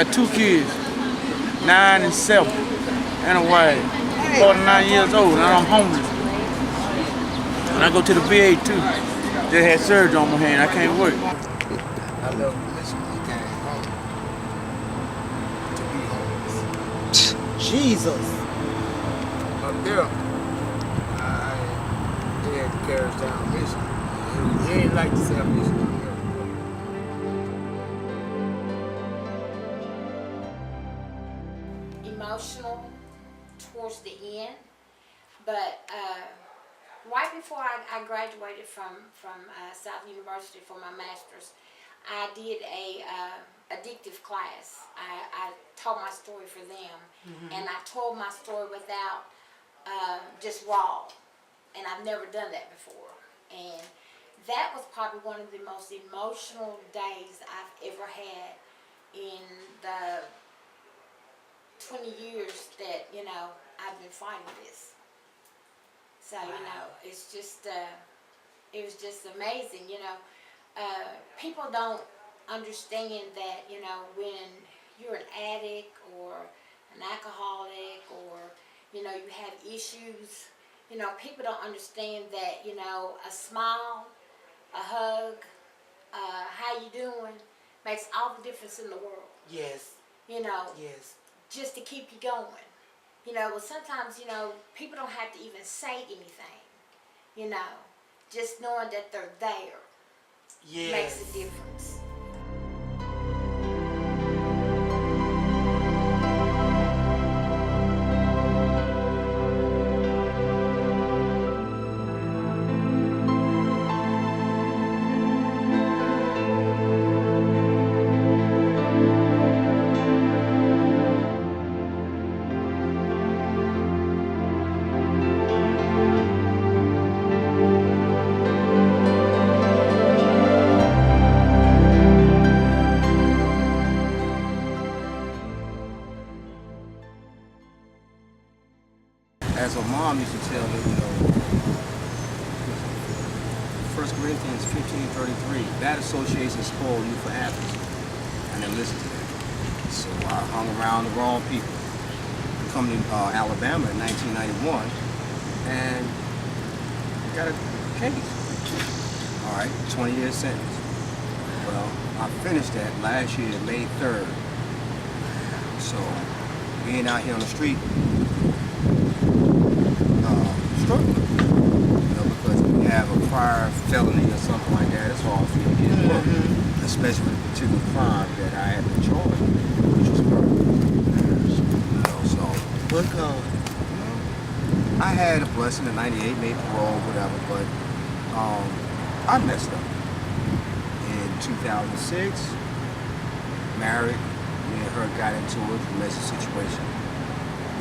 got 2 kids, 9 and 7, and a wife. 49 years old, and I'm homeless. And I go to the VA too. They had surgery on my hand. I can't work. I love Michigan. He came home to be homeless. Jesus. Up there, they had to carry us down Michigan. He ain't like to say Michigan. Emotional towards the end, but right before I graduated from South University for my master's, I did a addictive class. I told my story for them, and I told my story without just raw, and I've never done that before. And that was probably one of the most emotional days I've ever had in the 20 years that, you know, I've been fighting this. So, you know, it's just, it was just amazing, you know. People don't understand that, you know, when you're an addict or an alcoholic or, you know, you have issues, you know, people don't understand that, you know, a smile, a hug, how you doing, makes all the difference in the world. Yes. You know, Yes. just to keep you going. You know, well, sometimes, you know, people don't have to even say anything. You know, just knowing that they're there makes a difference. As a mom used to tell me, you know, 1 Corinthians 15:33, bad association spoil you for habits. I never listened to that. So I hung around the wrong people. I come to Alabama in 1991 and got a case. All right, 20-year sentence. Well, I finished that last year, May 3rd. So being out here on the street, struggling, you know, because when you have a prior felony or something like that, it's hard for you to get work, especially with a particular crime that I had been charged with, which was murder. You know, so What cause? you know, I had a blessing in '98, made parole, whatever, but I messed up. In 2006, married, me and her got into a domestic situation.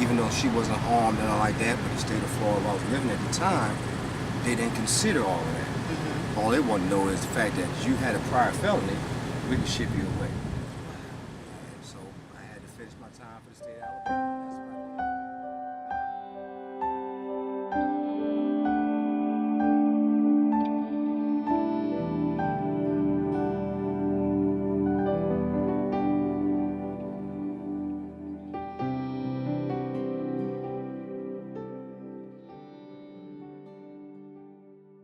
Even though she wasn't harmed and all like that, but the state of Florida I was living at the time, they didn't consider all of that. All they want to know is the fact that you had a prior felony, we can ship you away. And so I had to finish my time for the state of Alabama.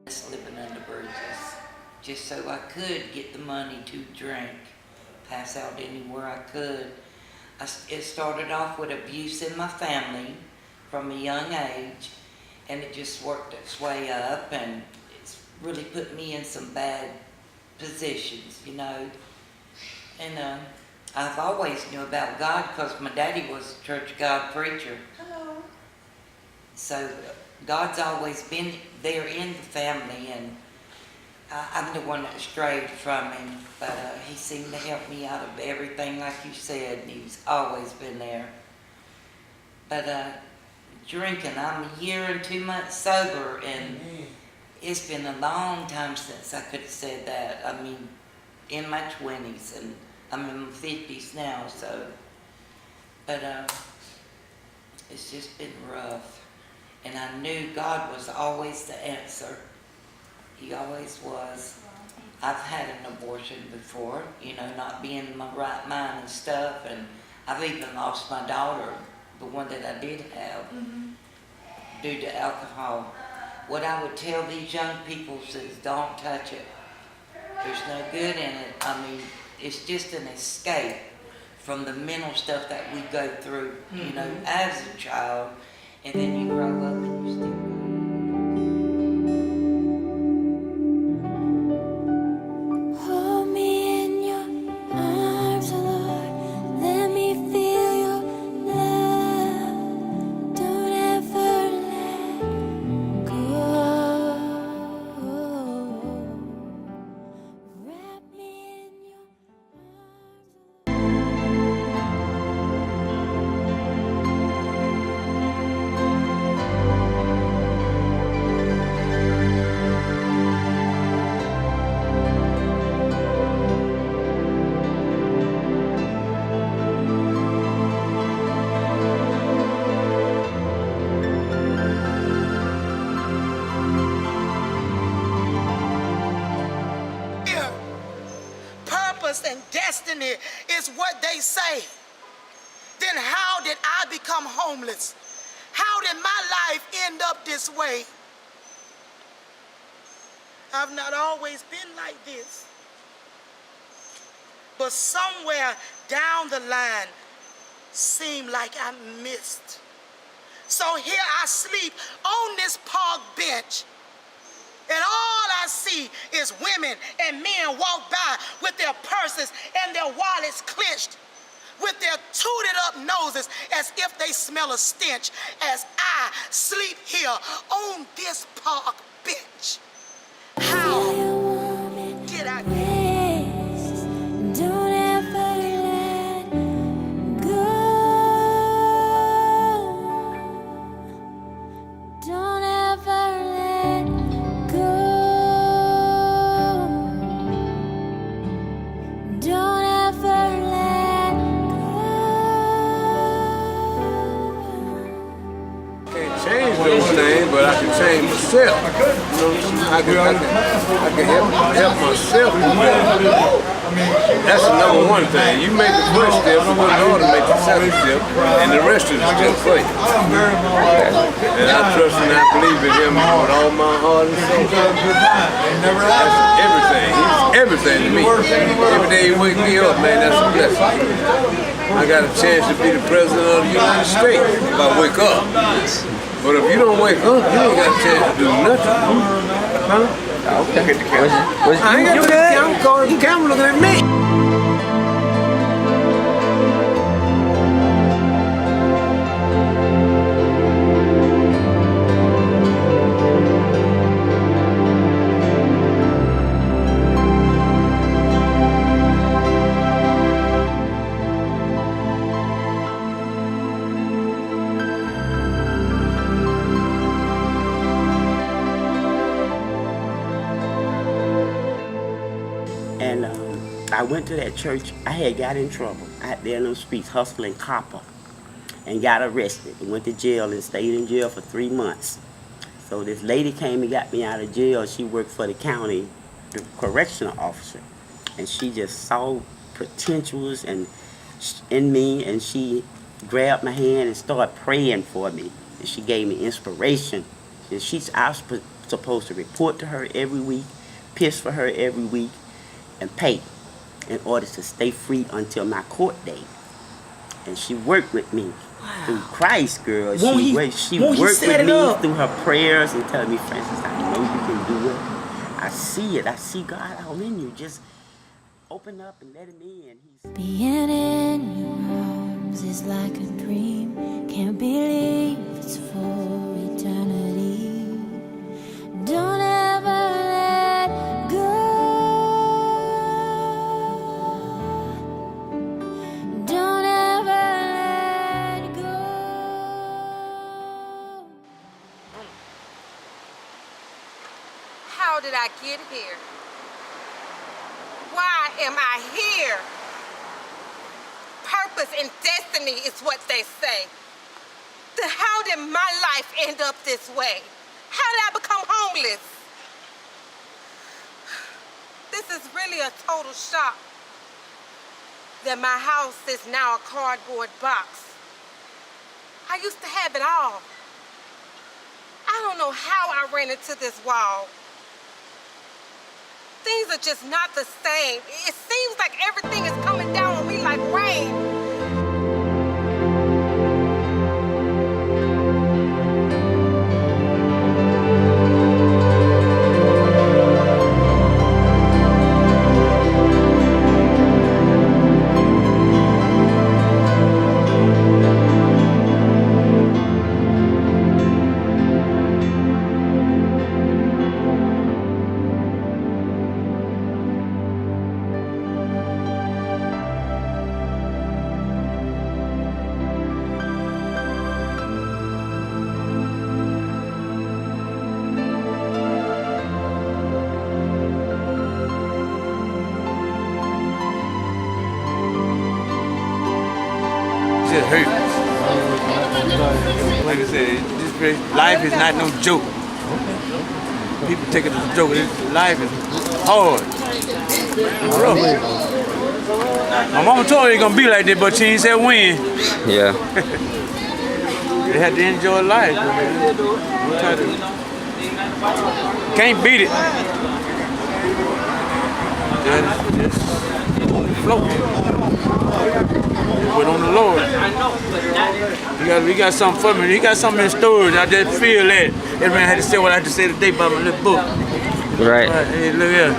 That's what I did. Living under bridges, just so I could get the money to drink, pass out anywhere I could. It started off with abuse in my family from a young age, and it just worked its way up, and it's really put me in some bad positions, you know. And I've always knew about God because my daddy was a Church of God preacher. Hello. So God's always been there in the family, and I'm the one that strayed from him, but he seemed to help me out of everything, like you said, and he's always been there. But drinking, I'm a year and 2 months sober, and it's been a long time since I could have said that. I mean, in my 20s, and I'm in my 50s now, so. But it's just been rough. And I knew God was always the answer. He always was. I've had an abortion before, you know, not being in my right mind and stuff, and I've even lost my daughter, the one that I did have, due to alcohol. What I would tell these young people is don't touch it. There's no good in it. I mean, it's just an escape from the mental stuff that we go through, you know, as a child, and then you grow up and you still. Hold me in your arms, oh Lord. Let me feel your love. Don't ever let go. Wrap me in your arms, oh Lord. Purpose and destiny is what they say. Then how did I become homeless? How did my life end up this way? I've not always been like this. But somewhere down the line, seemed like I missed. So here I sleep on this park bench. And all I see is women and men walk by with their purses and their wallets clenched, with their tooted up noses as if they smell a stench, as I sleep here on this park bench. How did I get Rest. Don't ever let go. Don't ever let go. Don't ever let go. Can't change those things, but I can change myself. You know, I can help myself do better. That's the number one thing. You make the first step, you want Lord to make the second step, and the rest of the step for you. And I trust and I believe in Him with all my heart and soul. That's everything. He's everything to me. Every day He wake me up, man, that's a blessing. I got a chance to be the President of the United States if I wake up. But if you don't wake up, you ain't got a chance to do nothing. Huh? I get the camera. I ain't got to the camera looking at me. And I went to that church. I had got in trouble out there in those streets hustling copper and got arrested and went to jail and stayed in jail for 3 months. So this lady came and got me out of jail. She worked for the county, the correctional officer, and she just saw potentials in me, and she grabbed my hand and started praying for me. And she gave me inspiration. And I was supposed to report to her every week, piss for her every week, and pay in order to stay free until my court date. And she worked with me through Christ, girl. She worked with me through her prayers and telling me, Francis, I know you can do it. I see it. I see God all in you. Just open up and let Him in. Being in your arms is like a dream. Can't believe it's for eternity. Don't ever let go. Don't ever let go. How did I get here? Why am I here? Purpose and destiny is what they say. Then how did my life end up this way? How did I become homeless? This is really a total shock that my house is now a cardboard box. I used to have it all. I don't know how I ran into this wall. Things are just not the same. It seems like everything is coming down on me like rain. It hurt. Like I said, life is not no joke. People take it as a joke. Life is hard. Rough. My mama told me it's gonna be like this, but she ain't said when. Yeah. They had to enjoy life. Can't beat it. Just float. Wait on the Lord. He got something for me. He got something in storage. I just feel that. Everyone had to say what I had to say today about my little book. Right. Hey, look here.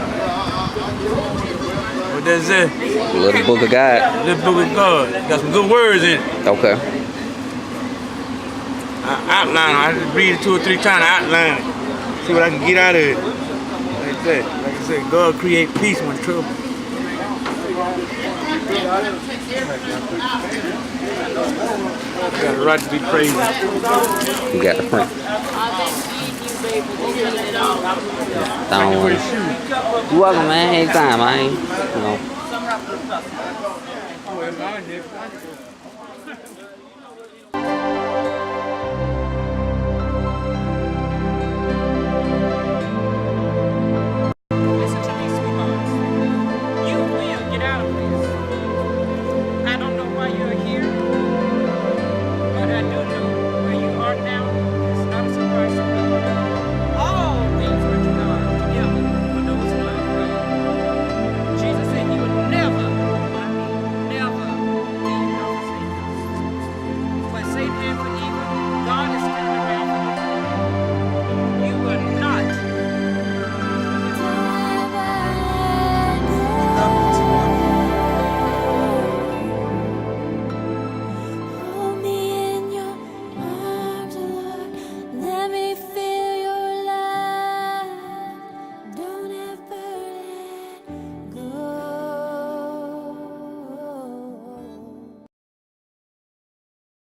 What does it? Little book of God. Little book of God. Got some good words in it. Okay. I outline it. I just read it 2 or 3 times. I outline it. See what I can get out of it. Like that. Like I said, God create peace when trouble. You got the right to be praised. You got the print. Don't worry. You welcome, man. Anytime, man. You know.